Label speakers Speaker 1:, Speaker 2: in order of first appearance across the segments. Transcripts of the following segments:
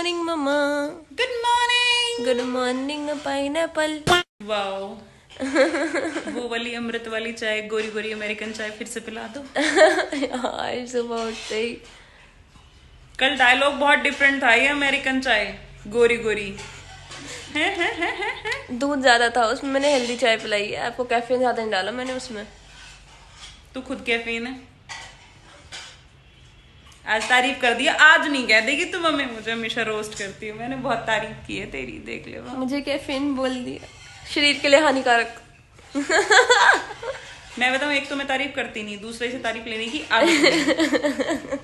Speaker 1: Morning mama.
Speaker 2: Good morning.
Speaker 1: Good morning pineapple.
Speaker 2: Wow वो वाली अमृत वाली चाय, गोरी गोरी अमेरिकन चाय फिर से पिला दो।
Speaker 1: यार सुबह उठते ही
Speaker 2: कल डायलॉग बहुत डिफरेंट था, ये अमेरिकन चाय गोरी गोरी है।
Speaker 1: दूध ज्यादा था उसमें, मैंने हेल्दी चाय पिलाई है आपको। कैफीन ज्यादा नहीं डाला मैंने उसमें।
Speaker 2: तू खुद कैफीन है। आज तारीफ कर दिया, आज नहीं कह देगी तू मम्मी मुझे हमेशा रोस्ट करती है। मैंने बहुत तारीफ की है तेरी, देख ले वहाँ।
Speaker 1: मुझे कैफीन बोल दिया, शरीर के लिए हानिकारक।
Speaker 2: मैं बताऊँ, एक तो मैं तारीफ करती नहीं, दूसरे से तारीफ लेने की आदत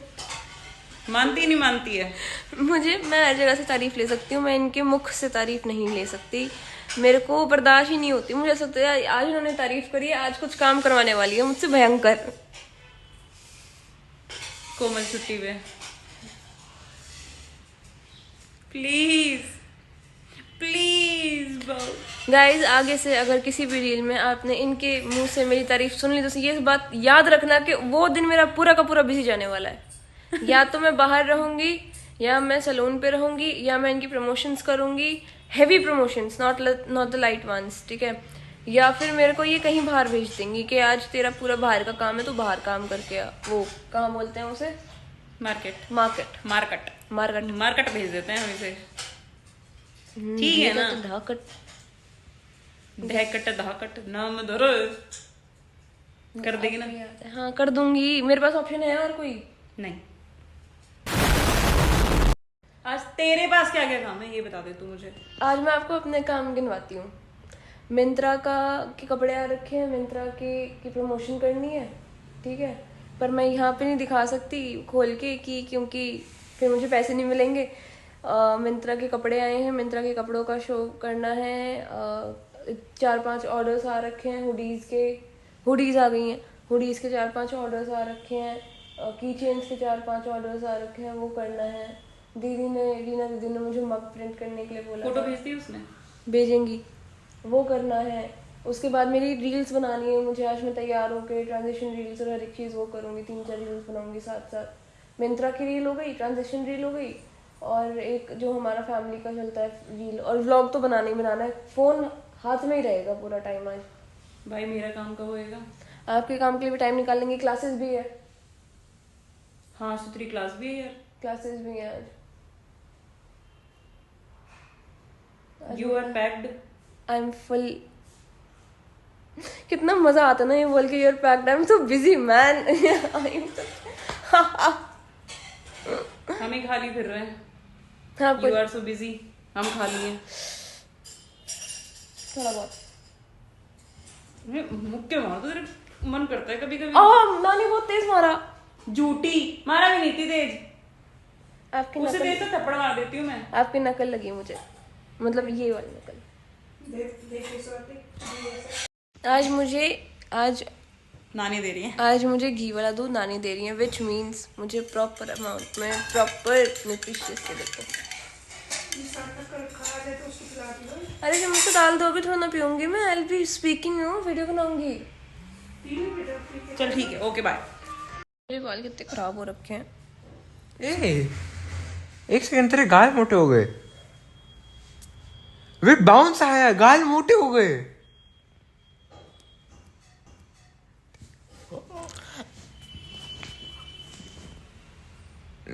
Speaker 2: मानती नहीं मानती है।
Speaker 1: मैं हर जगह से तारीफ ले सकती हूँ, मैं इनके मुख से तारीफ नहीं ले सकती। मेरे को बर्दाश्त ही नहीं होती। मुझे ऐसा लगता है आज उन्होंने तारीफ करी है, आज कुछ काम करवाने वाली है मुझसे भयंकर।
Speaker 2: कोमल छुट्टी पे प्लीज प्लीज
Speaker 1: गाइज, आगे से अगर किसी भी रील में आपने इनके मुंह से मेरी तारीफ सुन ली तो ये बात याद रखना कि वो दिन मेरा पूरा का पूरा बिजी जाने वाला है। या तो मैं बाहर रहूंगी, या मैं सैलून पे रहूंगी, या मैं इनकी प्रमोशंस करूंगी, heavy promotions, not the light ones, ठीक है। या फिर मेरे को ये कहीं बाहर भेज देंगी कि आज तेरा पूरा बाहर का काम है, तो बाहर काम करके आ। वो कहाँ बोलते हैं उसे,
Speaker 2: market
Speaker 1: market
Speaker 2: market
Speaker 1: market
Speaker 2: market भेज देते हैं हम इसे। ठीक है ना,
Speaker 1: धाकट
Speaker 2: ढैकट धाकट नाम धरो कर देगी ना।
Speaker 1: हाँ कर दूंगी, मेरे पास ऑप्शन है और कोई
Speaker 2: नहीं। आज तेरे पास क्या क्या काम है ये बता दे तू मुझे।
Speaker 1: आज मैं आपको अपने काम गिनवाती हूँ। मिंत्रा के कपड़े आ रखे हैं, मिंत्रा की प्रमोशन करनी है, ठीक है। पर मैं यहाँ पे नहीं दिखा सकती खोल के क्योंकि फिर मुझे पैसे नहीं मिलेंगे। मिंत्रा के कपड़े आए हैं, मिंत्रा के कपड़ों का शो करना है। 4-5 ऑर्डर्स आ रखे हैं, हुडीज आ गई हैं, हुडीज के 4-5 ऑर्डर्स आ रखे हैं। की चेन्स के 4-5 ऑर्डर्स आ रखे हैं, वो करना है। रीना दीदी ने मुझे मग प्रिंट करने के लिए बोला,
Speaker 2: फोटो भेज दी उसने,
Speaker 1: भेजेंगी, वो करना है। उसके बाद मेरी रील्स बनानी है मुझे। आज मैं तैयार होकर ट्रांजिशन रील्स और हर एक चीज़ वो करूँगी, 3-4 रील्स बनाऊंगी साथ साथ। मिंत्रा की रील हो गई, ट्रांजिशन रील हो गई, और एक जो हमारा फैमिली का चलता है रील, और व्लॉग तो बनाना ही बनाना है। फ़ोन हाथ में ही रहेगा पूरा टाइम आज।
Speaker 2: भाई मेरा काम कब होएगा?
Speaker 1: आपके काम के लिए भी टाइम निकालेंगे, क्लासेस भी है।
Speaker 2: हाँ सुथरी क्लास भी है यार,
Speaker 1: क्लासेस भी है आज।
Speaker 2: You are packed.
Speaker 1: I am full. कितना मजा आता ना ये बोल के, you're packed, I am so busy man.
Speaker 2: हम ही खाली फिर रहे हैं।
Speaker 1: हाँ,
Speaker 2: यू आर सो बिजी, हम खाली हैं
Speaker 1: थोड़ा बहुत।
Speaker 2: मुक्के मार तो तेरे मन करता है कभी कभी।
Speaker 1: नानी बहुत तेज मारा।
Speaker 2: झूठी, मारा भी नहीं थी तेज।
Speaker 1: आपकी
Speaker 2: उसे
Speaker 1: नकल,
Speaker 2: तेज तो थप्पड़ मार देती हूँ मैं।
Speaker 1: आपकी नकल लगी मुझे, मतलब ये वाली नकल। आज
Speaker 2: नानी दे रही है।
Speaker 1: आज मुझे घी वाला दूध नानी दे रही है, विच मीन्स मुझे प्रॉपर अमाउंट में, प्रॉपर न्यूट्रिशियस से देते। अरे जब मुझे डाल दो, अभी थोड़ा ना पीऊंगी मैं। I will be speaking, video बनाऊंगी।
Speaker 2: चल ठीक है, ओके बाय।
Speaker 1: मेरे बाल कितने खराब हो रखे हैं।
Speaker 3: एक सेकंड, तेरे गाल मोटे हो गए। वे बाउंस आया, गाल मोटे हो गए।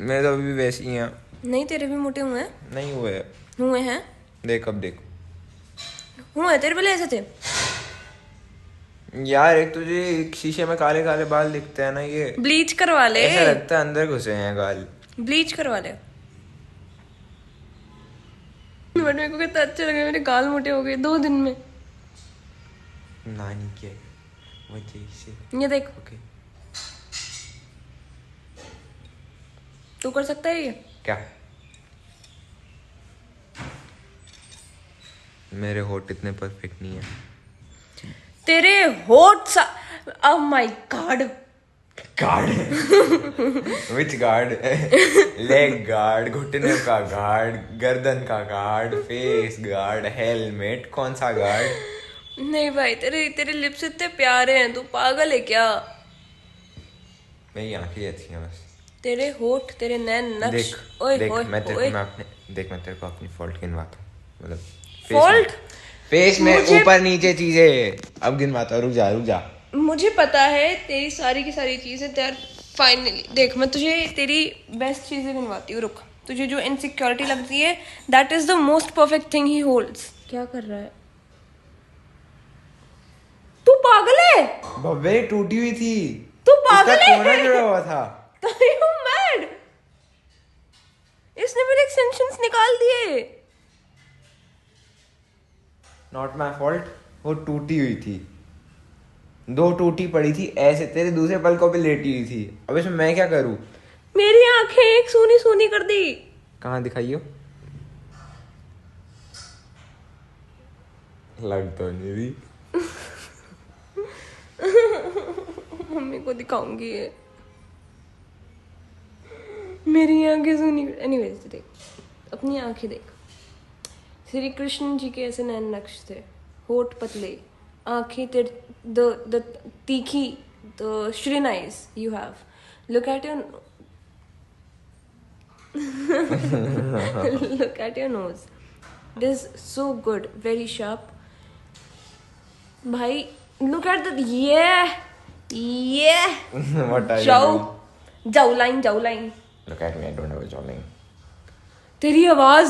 Speaker 3: मैं तो अभी वैसी ही हूँ।
Speaker 1: नहीं, तेरे भी मोटे हुए हैं।
Speaker 3: नहीं
Speaker 1: हुए हैं।
Speaker 3: देख अब देख।
Speaker 1: हुए तेरे पहले ऐसे थे
Speaker 3: यार, एक तुझे एक शीशे में काले काले बाल दिखते हैं ना, ये
Speaker 1: ब्लीच करवा ले।
Speaker 3: ऐसा लगता है अंदर घुसे हैं गाल।
Speaker 1: ब्लीच करवा ले। बट मेरे को कितना अच्छे लगे, मेरे गाल मोटे हो गए 2 दिन में।
Speaker 3: नानी के वजह से।
Speaker 1: ये देख,
Speaker 3: ओके,
Speaker 1: तू कर सकता है ये।
Speaker 3: क्या मेरे होठ इतने परफेक्ट नहीं है।
Speaker 1: तेरे होठ सा, oh my God.
Speaker 3: Guard which guard? Leg guard, घुटने का गार्ड, गर्दन का गार्ड, फेस गार्ड, हेलमेट, कौन सा गार्ड?
Speaker 1: नहीं भाई, तेरे लिप्स इतने प्यारे हैं, तू पागल है क्या?
Speaker 3: मेरी आंखें अच्छी हैं बस।
Speaker 1: तेरे होठ, तेरे नैन नक्श,
Speaker 3: देख
Speaker 1: ओए
Speaker 3: देख
Speaker 1: ओए
Speaker 3: मैं तेरे
Speaker 1: ओए।
Speaker 3: को मैं अपने देख मैं तेरे को अपनी फॉल्ट गिनवाता हूँ, मतलब
Speaker 1: Fault?
Speaker 3: फेस में
Speaker 1: मुझे-
Speaker 3: ऊपर नीचे चीजें अब गिनवाता हूँ, रुक जा।
Speaker 1: मुझे पता है तेरी सारी की सारी चीजें तेरे फाइनली। देख मैं तुझे तेरी बेस्ट चीजें गिनवाती हूँ, रुक। तुझे जो इनसिक्योरिटी लगती है, that is the most perfect thing he holds. क्या कर रहा है तू? पागल है
Speaker 3: भव्य टूटी हुई थी,
Speaker 1: तू?
Speaker 3: इसका
Speaker 1: पागल है
Speaker 3: कोना जुड़ा हुआ था।
Speaker 1: Are you mad? इसने मेरे एक्सटेंशंस निकाल दिए।
Speaker 3: नॉट माई फॉल्ट, वो टूटी हुई थी, 2 टूटी पड़ी थी ऐसे, तेरे दूसरे पलकों पे लेटी हुई थी। अब इसमें मैं क्या करूँ?
Speaker 1: मेरी आंखें एक सूनी सूनी कर दी।
Speaker 3: कहाँ दिखाइयो? लग तो नहीं रही।
Speaker 1: मम्मी को दिखाऊंगी ये। मेरी आंखें सुनी। एनीवेज देख, अपनी आंखें देख। श्री कृष्ण जी के ऐसे नैन नक्श थे, होठ पतले, आंखें तेरे द तीखी, the serene eyes you have. Look at your look at your nose. It is so good, very sharp. भाई look at the yeah.
Speaker 3: What are you
Speaker 1: जाओ
Speaker 3: doing?
Speaker 1: जाओ लाइन, जाओ line.
Speaker 3: Look at me, I don't have a jawline.
Speaker 1: तेरी आवाज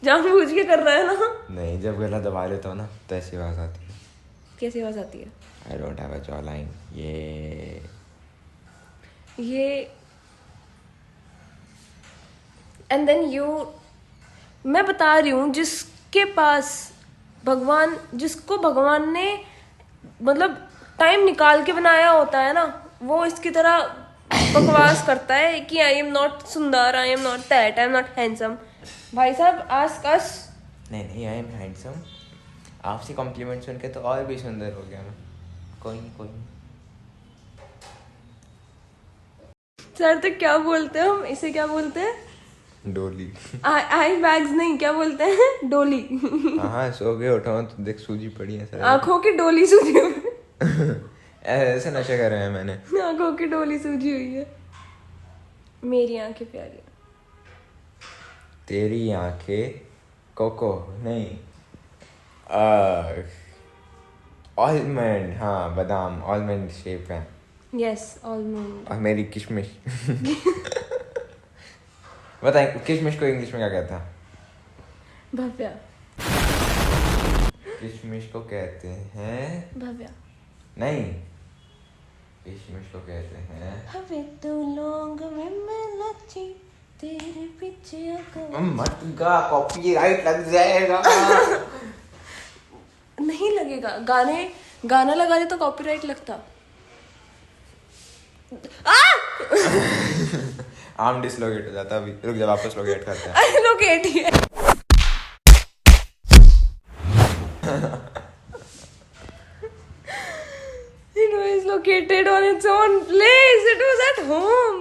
Speaker 1: जानबूझ के कर रहा है ना?
Speaker 3: नहीं, जब गला दबा लेता हूँ ना तो ऐसी आवाज आती है।
Speaker 1: कैसी आवाज आती है?
Speaker 3: I don't have a jawline.
Speaker 1: ये एंड देन यू, मैं बता रही हूँ जिसके पास भगवान, जिसको भगवान ने मतलब टाइम निकाल के बनाया होता है ना, वो इसकी तरह बकवास करता है कि आई एम नॉट सुंदर, I am not that, I am not handsome. भाई साहब आस्क अस।
Speaker 3: नहीं, आई एम हैंडसम। आपसे कॉम्प्लीमेंट सुन के तो और भी सुंदर हो गया मैं। कोई नहीं।
Speaker 1: सर तो क्या बोलते हैं हम इसे, क्या बोलते हैं?
Speaker 3: डोली।
Speaker 1: आई बैग्स नहीं, क्या बोलते हैं? डोली।
Speaker 3: हाँ, सो गए, उठाओ तो देख सूजी पड़ी है सर।
Speaker 1: आंखों की डोली सूजी हुई।
Speaker 3: ऐसे नशे करे हैं मैंने।
Speaker 1: आंखों की डोली सूजी हुई है। मेरी आंखें प्यारी।
Speaker 3: तेरी आंखें कोको नहीं, ऑलमंड, हाँ बादाम, ऑलमंड शेप है।
Speaker 1: Yes almost.
Speaker 3: और मेरी किशमिश। बताएं किशमिश को इंग्लिश में क्या कहता है?
Speaker 1: भव्या।
Speaker 3: किशमिश को कहते हैं
Speaker 1: भव्या।
Speaker 3: नहीं, किशमिश को कहते हैं
Speaker 1: हवे तो लौंग में मैं नची तेरे पीछे आकर।
Speaker 3: मत गा, कॉपीराइट लग जाएगा।
Speaker 1: नहीं लगेगा, गाना लगा दे तो कॉपीराइट लगता।
Speaker 3: आर्म डिसलोकेट हो जाता। अभी रुक जा, वापस लोकेट करते हैं।
Speaker 1: लोकेट ही है। It was located on its own place. It was at home.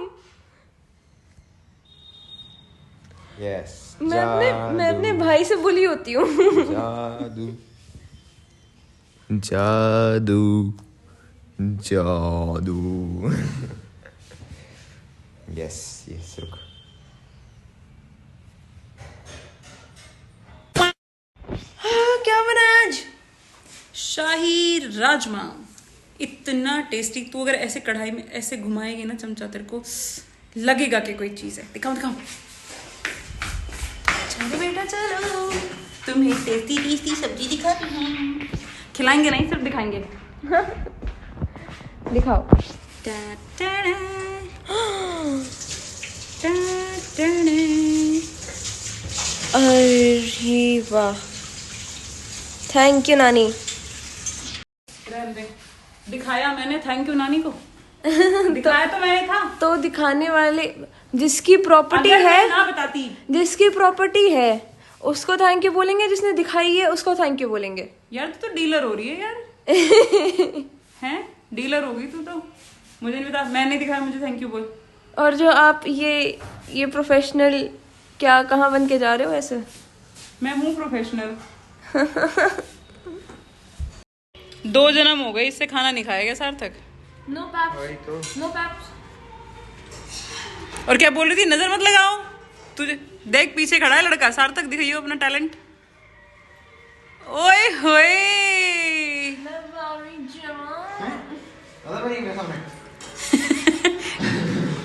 Speaker 3: Yes,
Speaker 1: मैं अपने भाई से बुली होती हूँ।
Speaker 3: जादू जादू जादू। यस रुक।
Speaker 1: क्या बना आज?
Speaker 2: शाही राजमा, इतना टेस्टी। तू अगर ऐसे कढ़ाई में ऐसे घुमाएगी ना चमचा, तेरे को लगेगा कि कोई चीज है। दिखाओ चलो बेटा चलो, तुम्हें टेस्टी टेस्टी सब्जी दिखाती हूँ। खिलाएंगे नहीं, सिर्फ दिखाएंगे।
Speaker 1: दिखाओ।
Speaker 2: टा टा डा, टा टा डा।
Speaker 1: अरे वाह, थैंक यू नानी।
Speaker 2: रहने दे। दिखाया मैंने थैंक यू नानी को। दिखाया तो मैंने था।
Speaker 1: तो दिखाने वाले जिसकी प्रॉपर्टी
Speaker 2: अगर मैं
Speaker 1: है,
Speaker 2: ना बताती,
Speaker 1: जिसकी प्रॉपर्टी है उसको थैंक यू बोलेंगे, जिसने दिखाई है उसको थैंक यू बोलेंगे।
Speaker 2: यार तू तो डीलर हो रही है यार। हैं, डीलर होगी तू तो। मुझे नहीं पता, मैंने दिखाया, मुझे थैंक यू बोल।
Speaker 1: और जो आप ये प्रोफेशनल क्या कहाँ बन के जा रहे हो ऐसे?
Speaker 2: मैं हूँ प्रोफेशनल। 2 जन्म हो गए इससे खाना नहीं खाएगा Sarthak.
Speaker 1: No paps, no paps.
Speaker 2: और क्या बोल रही थी, नजर मत लगाओ। तुझे देख, पीछे खड़ा है लड़का। सार्थक दिखाइयो अपना टैलेंट। ओए होए,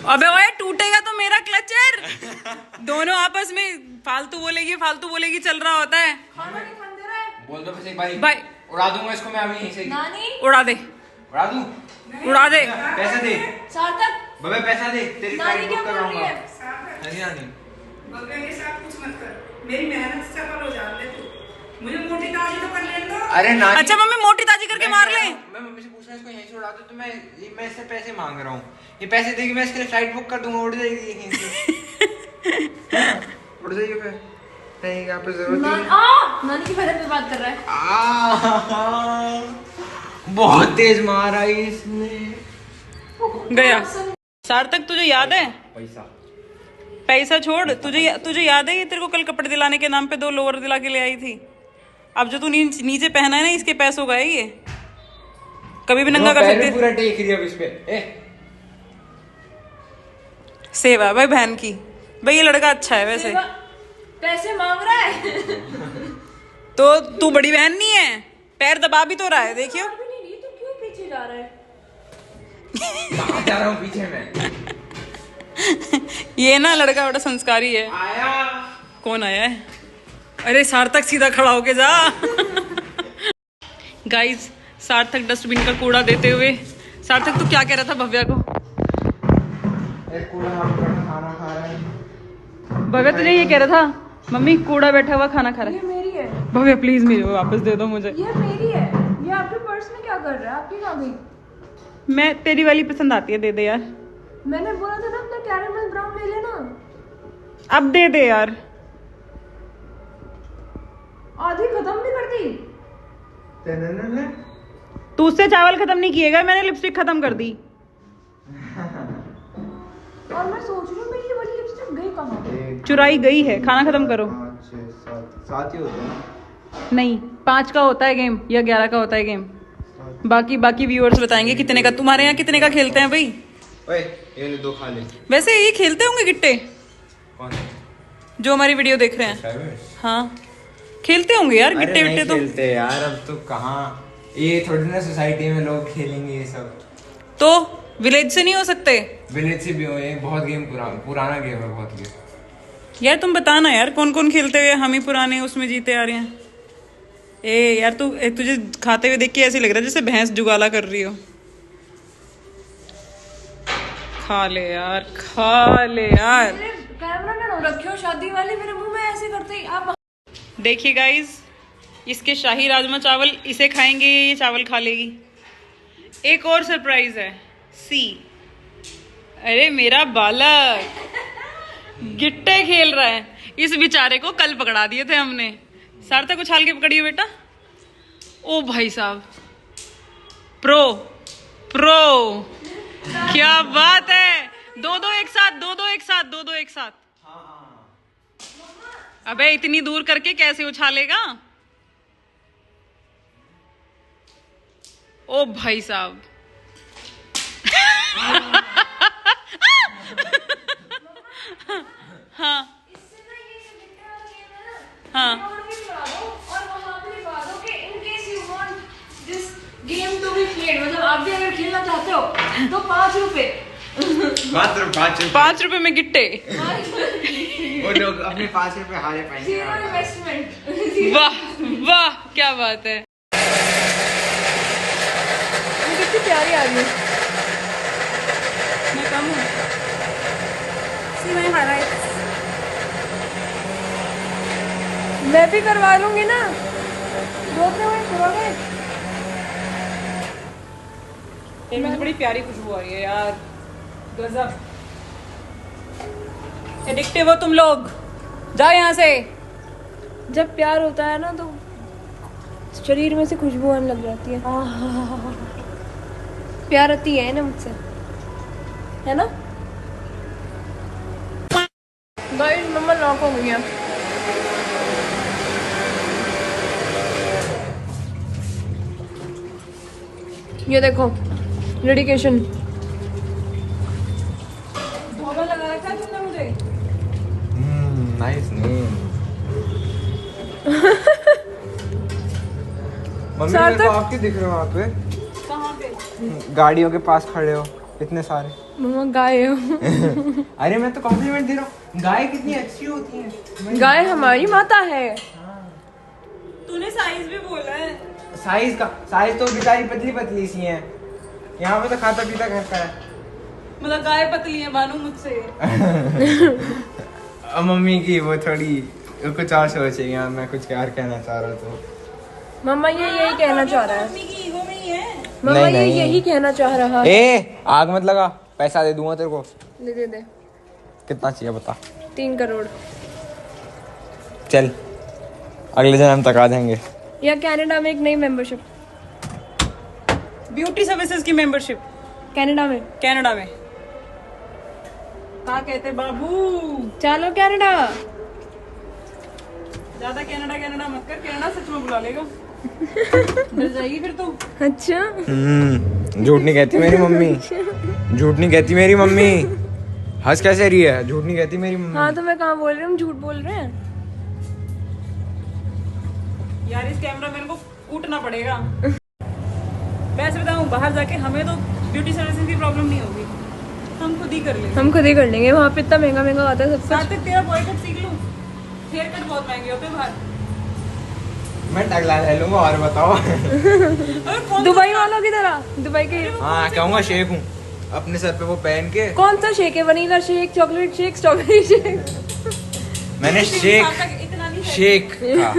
Speaker 2: अबे ओए, टूटेगा तो मेरा क्लचर। दोनों आपस में फालतू बोलेगी चल रहा होता है।
Speaker 1: खाना नहीं खाने दे रहा है।
Speaker 3: बोल दो बस एक बारी।
Speaker 2: भाई
Speaker 3: उड़ा दूंगा इसको मैं अभी यहीं से।
Speaker 1: नानी
Speaker 2: उड़ा दे,
Speaker 3: उड़ा दूं?
Speaker 2: उड़ा दे।
Speaker 3: पैसा दे
Speaker 1: सार्थक,
Speaker 3: बबे, पैसा दे, तेरी
Speaker 1: नानी
Speaker 3: फ्लाइट
Speaker 1: क्या
Speaker 3: बुक
Speaker 1: बोल रही
Speaker 3: कराऊंगा।
Speaker 1: है?
Speaker 3: नहीं नानी,
Speaker 4: बगल के साथ कुछ मत कर, मेरी मेहनत से सफल हो जाने दे तू। मुझे मोटी ताजी तो कर लेने दो।
Speaker 3: अरे नानी।
Speaker 2: अच्छा मम्मी मोटी ताजी करके मार ले।
Speaker 3: मैं मम्मी से पूछ रहा हूँ इसको यहीं से उड़ा दो, तो मैं इससे पैसे मांग रहा हूँ। ये पैसे देगी मैं इसके लिए फ्लाइट बुक कर दूंगा, उड़ जाएगी यहीं से। उड़ जाएगी फिर। नहीं, यहाँ पे जरूरत नहीं।
Speaker 1: नानी की मेहनत पे बात कर रहा है।
Speaker 3: बहुत तेज मारा इसने।
Speaker 2: गया। सार्थक तुझे याद है, पैसा छोड़, तुझे याद है ये तेरे को कल कपड़े दिलाने के नाम पे 2 लोअर दिला के ले आई थी। अब जो तू नीचे पहना है ना, इसके पैसों का है ये। कभी भी नंगा कर सकते।
Speaker 3: पूरा टेक रही है अब इस पे।
Speaker 2: सेवा भाई बहन की। भाई ये लड़का अच्छा है वैसे।
Speaker 1: पैसे मांग रहा है।
Speaker 2: तो तू बड़ी बहन नहीं है, पैर दबा भी तो रहा है, देखियो।
Speaker 1: भी नहीं रही, तो क्यों पीछे जा रहा है?
Speaker 3: कहाँ जा रहा हूँ पीछे मैं?
Speaker 2: ये ना लड़का बड़ा संस्कारी है।
Speaker 3: आया।
Speaker 2: कौन आया है? अरे सार्थक सीधा खड़ा होके जा। गाइस, सार्थक डस्टबिन का कूड़ा देते हुए। सार्थक तू क्या कह रहा था भव्या को?
Speaker 3: एक कूड़ा यहाँ पे खाना खा रहा है।
Speaker 2: भव्या तुझे ये कह रहा था, मम्मी कूड़ा बैठा हुआ खाना खा रहा
Speaker 1: ये मेरी है।
Speaker 2: है। भव्या प्लीज मेरे को वापस दे दो मुझे।
Speaker 1: ये मेरी है। ये आपके पर्स में क्या कर रहा है? आपकी कहाँ गई?
Speaker 2: मैं तेरी वाली पसंद आती है, दे दे यार।
Speaker 1: मैंने बोला था ना अपना कैरेमल ब्राउन ले लेना।
Speaker 2: अब दे दे यार।
Speaker 1: आधी खत्म भी कर दी।
Speaker 2: तू उससे चावल खत्म नहीं किएगा, मैंने लिपस्टिक खत्म कर दी।
Speaker 1: और मैं सोच रही हूँ मेरी ये वाली लिपस्टिक गई कहाँ?
Speaker 2: चुराई गई है, खाना खत्म करो।
Speaker 3: 5, 6, 7 ही होते हैं।
Speaker 2: नहीं, 5 का होता है गेम या 11 का होता है गेम। बाकी व्यूअर्स बताएंगे कितने का। तुम्हारे यहाँ कितने का खेलते हैं भाई?
Speaker 3: ओए, ये ले 2 खा ले।
Speaker 2: वैसे ये खेलते होंगे गिट्टे,
Speaker 3: कौन?
Speaker 2: जो हमारी वीडियो देख रहे हैं। हाँ, खेलते होंगे यार गिट्टे विट्टे तो।
Speaker 3: खेलते यार, अब तो कहाँ, ये थोड़ी ना सोसाइटी में लोग खेलेंगे ये सब।
Speaker 2: तो विलेज से नहीं हो सकते?
Speaker 3: विलेज से भी हो, ये बहुत गेम पुराना गेम है, बहुत गेम।
Speaker 2: यार तुम बताना यार कौन कौन खेलते हुए, हम ही पुराने उसमें जीते आ रहे हैं। यार तुझे खाते हुए देख के ऐसे लग रहा है जैसे भैंस जुगाला कर रही हो। खा ले यार, खा ले यार।
Speaker 1: कैमरा ना रखियो शादी वाली, मेरे मुंह में ऐसे करते ही आप।
Speaker 2: देखिए गाइस, इसके शाही राजमा चावल इसे खाएंगे, ये चावल खा लेगी। एक और सरप्राइज है, सी। अरे मेरा बालक गिट्टे खेल रहा है। इस बेचारे को कल पकड़ा दिए थे हमने। सार्थक उछाल के पकड़िए बेटा। ओ भाई साहब, प्रो क्या बात है। 2-2 एक साथ, 2-2 एक साथ, 2-2 एक साथ। अबे इतनी दूर करके कैसे उछालेगा? ओ भाई साहब। हाँ हाँ,
Speaker 1: और वहाँ पे लिखवा दो कि in case you want this game to be played, मतलब आप भी अगर खेलना चाहते हो तो 5 रुपए।
Speaker 2: 5 रुपए में गिट्टे।
Speaker 3: वो लोग अपने 5 रुपए हारे पाएंगे।
Speaker 1: Zero investment.
Speaker 2: वाह वाह, क्या बात है।
Speaker 1: कितनी प्यारी आ रही है।
Speaker 2: मैं कम हूँ।
Speaker 1: See my highlights। मैं भी करवा लूंगी ना। रोकने हुए करोगे?
Speaker 2: मुझे बड़ी प्यारी खुशबू आ रही है यार, गजब। एडिक्टिव हो तुम लोग, जाओ यहाँ से।
Speaker 1: जब प्यार होता है ना तो शरीर में से खुशबू आने लग जाती है। प्यार आती है ना मुझसे, है ना? गाइस मम्मा लॉक हो गई है। ये देखो डेडिकेशन।
Speaker 2: धोखा लगाया था
Speaker 3: नाइस नेम। मम्मी मेरे को आप क्यों दिख रहे हो वहाँ पे?
Speaker 2: कहाँ पे?
Speaker 3: गाड़ियों के पास खड़े हो इतने सारे।
Speaker 1: मम्मा गाय हो।
Speaker 3: अरे मैं तो कॉम्प्लीमेंट दे रहा हूँ, गाय कितनी अच्छी होती है।
Speaker 1: गाय हमारी माता है।
Speaker 2: तूने साइज भी बोला है।
Speaker 3: साइज तो बेचारी पतली पतली सी है, यहाँ पे तो खाता पीता घर का है।
Speaker 2: मतलब गाय पतली है बानू मुझसे।
Speaker 3: अब मम्मी की वो थोड़ी कुछ और सोचेगी, हाँ मैं कुछ और कहना चाह रहा तो।
Speaker 1: मम्मा ये यही कहना चाह रहा है।
Speaker 2: मम्मी की ईगो में ही है।
Speaker 1: मम्मा
Speaker 3: नहीं,
Speaker 1: ये
Speaker 3: नहीं।
Speaker 1: यही कहना चाह रहा है।
Speaker 3: ए आग मत लगा, पैसा दे दूंगा तेरे को।
Speaker 1: ले दे दे।
Speaker 3: कितना चाहिए बता।
Speaker 1: 3 करोड़।
Speaker 3: चल अगले जन्म तक आ जाएंगे।
Speaker 1: या कनाडा में एक नई मेंबरशिप।
Speaker 2: ब्यूटी सर्विसेज की मेंबरशिप
Speaker 1: कनाडा में।
Speaker 2: कनाडा में। कहाँ कहते बाबू?
Speaker 1: चलो कनाडा।
Speaker 2: ज्यादा कनाडा मत कर, कनाडा सच में बुला लेगा। डर जाएगी फिर तू।
Speaker 1: अच्छा।
Speaker 3: झूठ नहीं कहती मेरी मम्मी, झूठ नहीं कहती मेरी मम्मी। हंस कैसे रही है? झूठ नहीं कहती मेरी मम्मी।
Speaker 1: हाँ तो मैं कहाँ बोल रही हूँ, झूठ बोल रहे हैं।
Speaker 2: यार इस कैमरामैन को कूटना पड़ेगा। वैसे बताऊं, बाहर जाके हमें तो ब्यूटी सर्विसेज की प्रॉब्लम नहीं होगी, हम खुद ही कर लेंगे।
Speaker 1: हम खुद ही कर लेंगे, वहाँ पे इतना महंगा महंगा आता है सब
Speaker 2: साथ
Speaker 1: कुछ।
Speaker 2: तक तेरा बॉय कट सीख लूं। हेयर कट बहुत महंगे होते हैं बाहर।
Speaker 3: मैं टकला ले लूंगा। और बताओ।
Speaker 2: अरे कौन
Speaker 1: दुबई वालों की तरह, दुबई के।
Speaker 3: हाँ कहूँगा शेख हूँ, अपने सर पे वो पहन के।
Speaker 1: कौन सा शेक है? Vanilla shake, chocolate shake, strawberry shake?
Speaker 3: मैंने शेख
Speaker 2: इतना नहीं है।
Speaker 3: शेख कहा।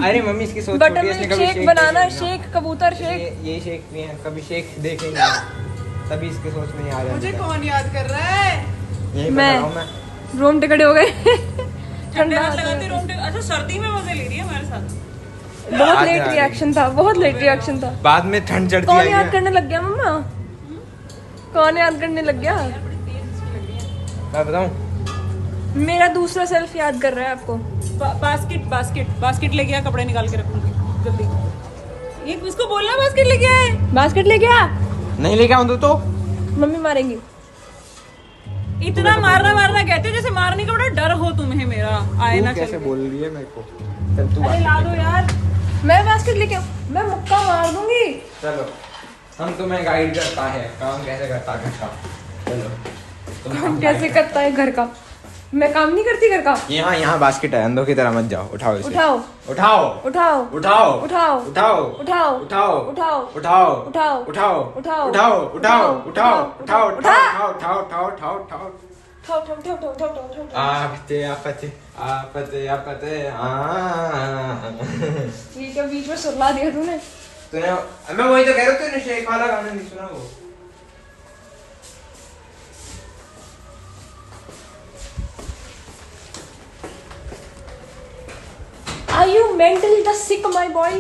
Speaker 3: अरे मम्मी इसकी सोच
Speaker 1: बटर
Speaker 3: छोटी है, इसने
Speaker 1: मिल्क
Speaker 3: कभी
Speaker 1: शेक,
Speaker 3: शेख
Speaker 1: बनाना
Speaker 3: देखा नहीं।
Speaker 1: शेक, कबूतर शेक।
Speaker 3: ये शेख भी हैं, कभी शेख देखे नहीं, तभी इसके सोच में नहीं आ रहा।
Speaker 2: मुझे कौन याद कर रहा है?
Speaker 3: यही
Speaker 1: मैं।
Speaker 3: बता रहा हूँ मैं।
Speaker 1: रोम टिकट हो गए।
Speaker 2: ठंडे
Speaker 1: ठंडा
Speaker 2: हाथ लगाते रोंगटे। अच्छा सर्दी में मजे ले रही है हमारे साथ।
Speaker 1: बहुत
Speaker 3: आज
Speaker 1: लेट
Speaker 3: आ रही।
Speaker 1: रिएक्शन था, बहुत लेट रिएक्शन था।
Speaker 3: बाद में ठंड चढ़ती
Speaker 1: कौन
Speaker 3: आई
Speaker 1: याद
Speaker 3: है।
Speaker 1: करने लग गया मम्मा? कौन याद करने लग गया?
Speaker 2: बड़ी तेज इसकी लग रही है।
Speaker 3: मैं बताऊँ,
Speaker 1: मेरा दूसरा सेल्फ याद कर रहा है आपको।
Speaker 2: बास्केट लेके आ, कपड़े निकाल के रखूंगी जल्दी। ये उसको बोलना बास्केट लेके आए।
Speaker 1: बास्केट लेके आ।
Speaker 3: नहीं लेके आऊँ तो
Speaker 1: मम्मी मारेंगी।
Speaker 2: इतना मारना कहते हो जैसे मारने का बड़ा डर हो तुम्हें मेरा। आए ना
Speaker 3: तू कैसे
Speaker 2: चल के।
Speaker 3: बोल रही है मेरे को? चल तू
Speaker 2: अरे ला दो यार।
Speaker 1: मैं बास्केट लेके आऊं, मैं मुक्का मार दूंगी।
Speaker 3: चलो, हम तुम्हें गाइड करता है काम कैसे करता है घर का। चलो
Speaker 1: काम कैसे करता है घर का? मैं काम नहीं करती घर का।
Speaker 3: यहाँ बास्केट है, अंधों की तरह मत जाओ। उठाओ इसे।
Speaker 1: उठाओ
Speaker 3: उठाओ
Speaker 1: उठाओ
Speaker 3: उठाओ
Speaker 1: उठाओ
Speaker 3: उठाओ
Speaker 1: उठाओ
Speaker 3: उठाओ
Speaker 1: उठाओ
Speaker 3: उठाओ
Speaker 1: उठाओ
Speaker 3: उठाओ
Speaker 1: उठाओ
Speaker 3: उठाओ उठाओ उठाओ उठाओ
Speaker 1: उठा।
Speaker 3: उठाओ उठाओ उठाओ उठाओ।
Speaker 1: उठाओ उठाओ उठाओ उठाओ उठाओ उठाओ उठाओ।
Speaker 3: आपते आपते आपते आपते
Speaker 1: ये क्या बीच में सुला दिया तूने?
Speaker 3: तूने, मैं वही तो कह रहा हूँ, तूने शेख वाला गाना नहीं सुना वो?
Speaker 1: Are you mentally the sick, my boy?